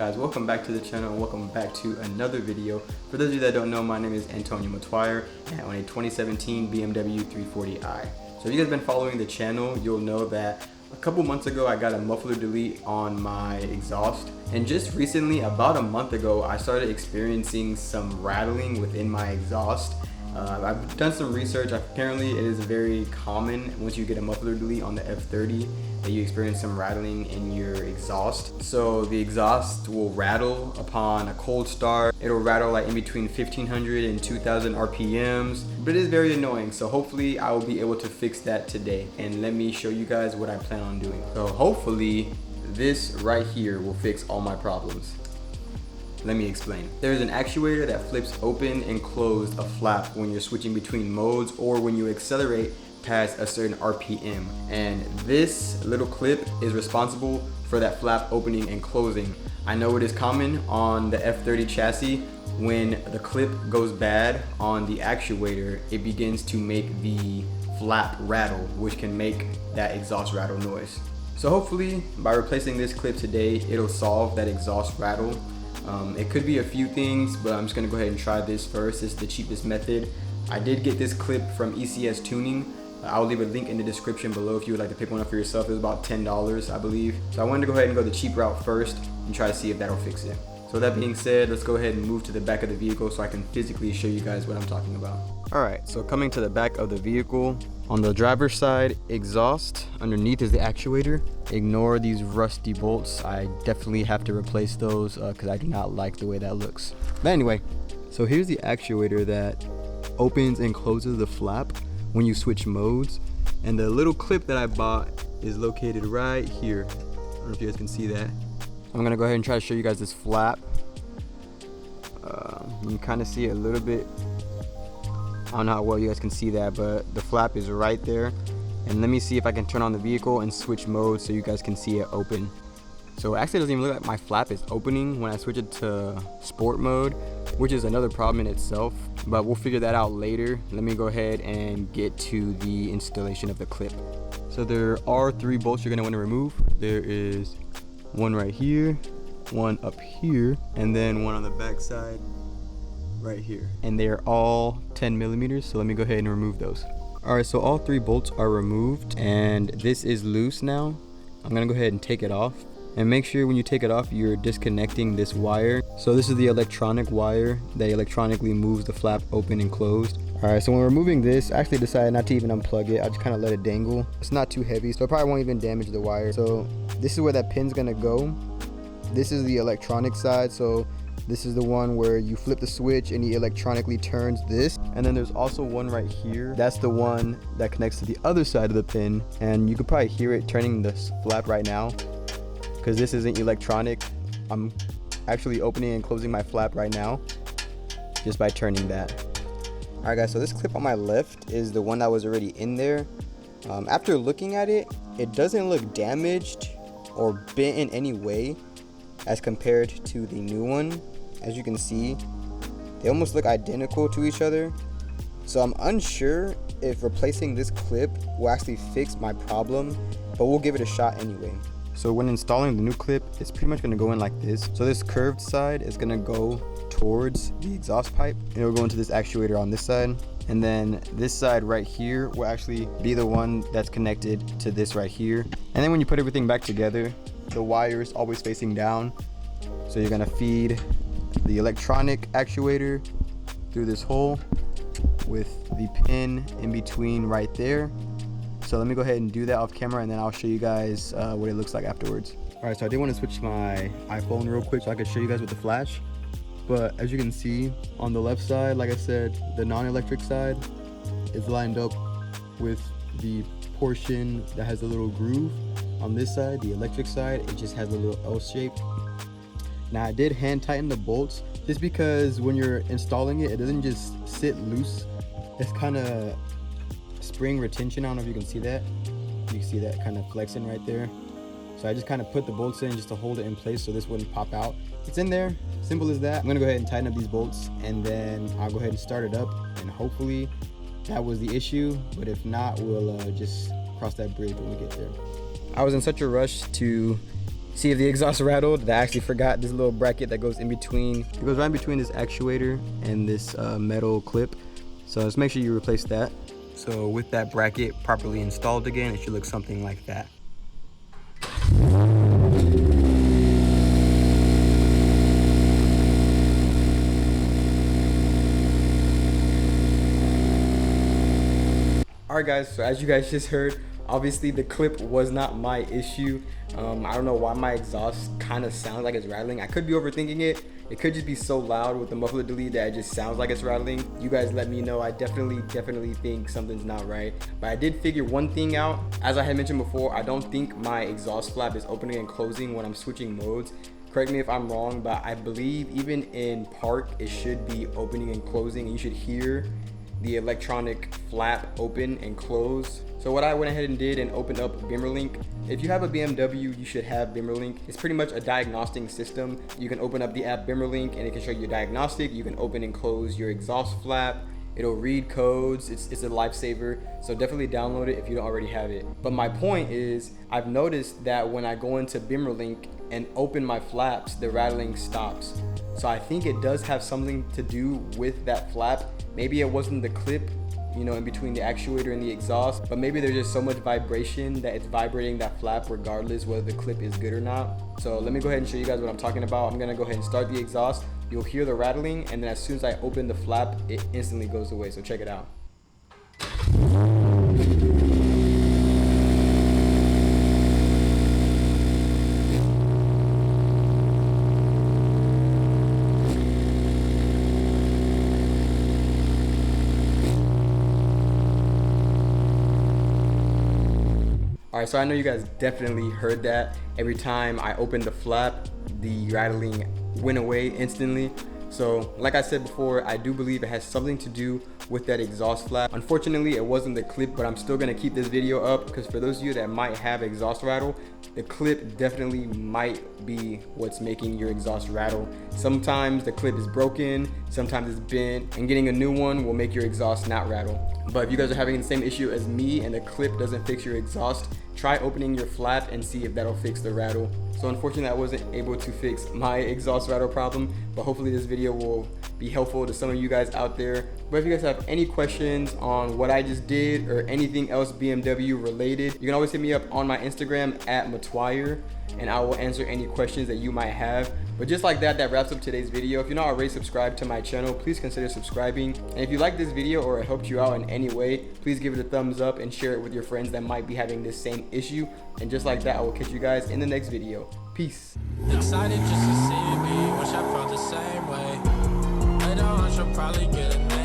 Guys, welcome back to the channel and welcome back to another video. For those of you that don't know, my name is Antonio Matwire and I own a 2017 BMW 340i. So if you guys have been following the channel, you'll know that a couple months ago I got a muffler delete on my exhaust, and just recently, about a month ago, I started experiencing some rattling within my exhaust. I've done some research. Apparently it is very common once you get a muffler delete on the F30 that you experience some rattling in your exhaust. So the exhaust will rattle upon a cold start. It'll rattle like in between 1500 and 2000 RPMs, but it is very annoying. So hopefully I will be able to fix that today, and let me show you guys what I plan on doing. So hopefully this right here will fix all my problems. Let me explain. There's an actuator that flips open and closed a flap when you're switching between modes or when you accelerate past a certain RPM. And this little clip is responsible for that flap opening and closing. I know it is common on the F30 chassis. When the clip goes bad on the actuator, it begins to make the flap rattle, which can make that exhaust rattle noise. So hopefully by replacing this clip today, it'll solve that exhaust rattle. It could be a few things, but I'm just gonna go ahead and try this first. It's the cheapest method. I did get this clip from ECS Tuning. I'll leave a link in the description below if you would like to pick one up for yourself. It was about $10, I believe. So I wanted to go ahead and go the cheap route first and try to see if that'll fix it. So that being said, let's go ahead and move to the back of the vehicle so I can physically show you guys what I'm talking about. Alright, so coming to the back of the vehicle, on the driver's side, exhaust, underneath is the actuator. Ignore these rusty bolts. I definitely have to replace those because I do not like the way that looks. But anyway, so here's the actuator that opens and closes the flap when you switch modes. And the little clip that I bought is located right here. I don't know if you guys can see that. I'm gonna go ahead and try to show you guys this flap. You can kind of see it a little bit. I don't know how well you guys can see that, but the flap is right there. And let me see if I can turn on the vehicle and switch modes so you guys can see it open. So it actually doesn't even look like my flap is opening when I switch it to sport mode, which is another problem in itself, but we'll figure that out later. Let me go ahead and get to the installation of the clip. So there are 3 bolts you're gonna wanna remove. There is one right here, one up here, and then one on the back side right here. And they're all 10 millimeters, so let me go ahead and remove those. All right, so all 3 bolts are removed and this is loose now. I'm gonna go ahead and take it off. And make sure when you take it off, you're disconnecting this wire. So this is the electronic wire that electronically moves the flap open and closed. All right, so when removing this, I actually decided not to even unplug it. I just kind of let it dangle. It's not too heavy, so it probably won't even damage the wire. So this is where that pin's gonna go. This is the electronic side. So this is the one where you flip the switch and he electronically turns this. And then there's also one right here. That's the one that connects to the other side of the pin. And you could probably hear it turning this flap right now, because this isn't electronic. I'm actually opening and closing my flap right now just by turning that. All right guys, so this clip on my left is the one that was already in there. After looking at it, it doesn't look damaged or bent in any way as compared to the new one. As you can see, they almost look identical to each other. So I'm unsure if replacing this clip will actually fix my problem, but we'll give it a shot anyway. So when installing the new clip, it's pretty much gonna go in like this. So this curved side is gonna go towards the exhaust pipe. It'll go into this actuator on this side. And then this side right here will actually be the one that's connected to this right here. And then when you put everything back together, the wire is always facing down. So you're gonna feed the electronic actuator through this hole with the pin in between right there. So let me go ahead and do that off camera, and then I'll show you guys what it looks like afterwards. All right, so I did want to switch my iPhone real quick so I could show you guys with the flash. But as you can see on the left side, like I said, the non-electric side is lined up with the portion that has a little groove. On this side, the electric side, it just has a little L shape. Now I did hand tighten the bolts just because when you're installing it, it doesn't just sit loose. It's kind of spring retention. I don't know if you can see that. You can see that kind of flexing right there. So I just kind of put the bolts in just to hold it in place so this wouldn't pop out. It's in there, simple as that. I'm gonna go ahead and tighten up these bolts, and then I'll go ahead and start it up, and hopefully that was the issue. But if not, we'll just cross that bridge when we get there. I was in such a rush to See if the exhaust rattled. I actually forgot this little bracket that goes in between. It goes right in between this actuator and this metal clip. So let's make sure you replace that. So with that bracket properly installed again, it should look something like that. Alright guys, so as you guys just heard, obviously the clip was not my issue. I don't know why my exhaust kind of sounds like it's rattling. I could be overthinking it. It could just be so loud with the muffler delete that it just sounds like it's rattling. You guys let me know. I definitely think something's not right. But I did figure one thing out. As I had mentioned before, I don't think my exhaust flap is opening and closing when I'm switching modes. Correct me if I'm wrong, but I believe even in park, it should be opening and closing. You should hear the electronic flap open and close. So what I went ahead and did and opened up Bimmerlink. If you have a BMW, you should have Bimmerlink. It's pretty much a diagnostic system. You can open up the app Bimmerlink and it can show you diagnostic. You can open and close your exhaust flap. It'll read codes. It's a lifesaver. So definitely download it if you don't already have it. But my point is, I've noticed that when I go into Bimmerlink and open my flaps, the rattling stops. So I think it does have something to do with that flap. Maybe it wasn't the clip, you know, in between the actuator and the exhaust, but maybe there's just so much vibration that it's vibrating that flap regardless whether the clip is good or not. So let me go ahead and show you guys what I'm talking about. I'm gonna go ahead and start the exhaust. You'll hear the rattling, and then as soon as I open the flap, it instantly goes away. So check it out. Alright, so I know you guys definitely heard that. Every time I opened the flap, the rattling went away instantly. So like I said before, I do believe it has something to do with that exhaust flap. Unfortunately, it wasn't the clip, but I'm still gonna keep this video up because for those of you that might have exhaust rattle, the clip definitely might be what's making your exhaust rattle. Sometimes the clip is broken, sometimes it's bent, and getting a new one will make your exhaust not rattle. But if you guys are having the same issue as me and the clip doesn't fix your exhaust, try opening your flap and see if that'll fix the rattle. So unfortunately, I wasn't able to fix my exhaust rattle problem, but hopefully this video will be helpful to some of you guys out there. But if you guys have any questions on what I just did or anything else BMW related, you can always hit me up on my Instagram at Matwire, and I will answer any questions that you might have. But just like that, that wraps up today's video. If you're not already subscribed to my channel, please consider subscribing. And if you like this video or it helped you out in any way, please give it a thumbs up and share it with your friends that might be having this same issue. And just like that, I will catch you guys in the next video. Peace. Excited just to see me, wish I felt the same way. Later on, she'll probably get a name.